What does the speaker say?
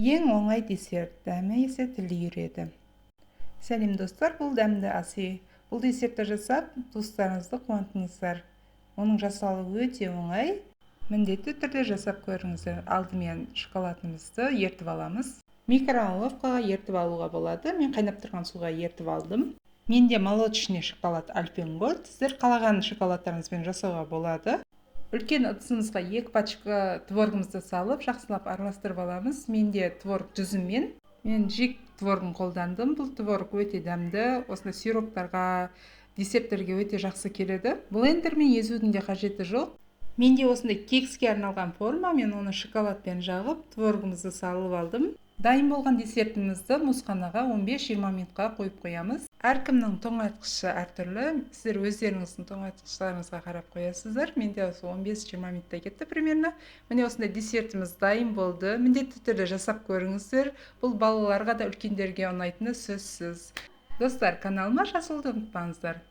Ең оңай десерт дәмі есе тіл үйіреді. Сәлем достар, бұл дәмді асы. Бұл десертті жасап, достарыңызды қуантыңыздар. Оның жасалуы өте оңай. Міндетті түрде жасап көріңіздер. Алдымен шоколадымызды ертіп аламыз. Микроволновкаға ертіп алуға болады. Мен қайнап тұрған суға ертіп алдым. Менде молочный шоколад Альпен Гольд. Сіздер қалаған шоколадтарыңызбен жасауға болады. Үлкен ыдысымызға 2 пачка творогымызды салып, жақсылап араластырып аламыз. Менде творог жүзіммен. Мен жек творогын қолдандым. Бұл творог өте дәмді. Осындай сироптарға, десерттерге өте жақсы келеді. Блендермен езудің де қажеті жоқ. Менде осындай кекске арналған форма. Мен оны шоколадпен жағып, творогымызды салып алдым. Дайын болған десертімізді мұзханаға 15-20 минутқа қойып қоямыз. Әркімнің тоңайтқышы әртүрлі. Сіздер өздеріңіздің тоңайтқыштарыңызға қарап қоясыздар. Менде осы 15-20 минутта кетті примерно. Міне осындай десертіміз дайын болды. Міндетті түрде жасап көріңіздер. Бұл балаларға да үлкендерге ұнайтыны сөзсіз. Достар, каналыма жазылуды ұмытпаңыздар.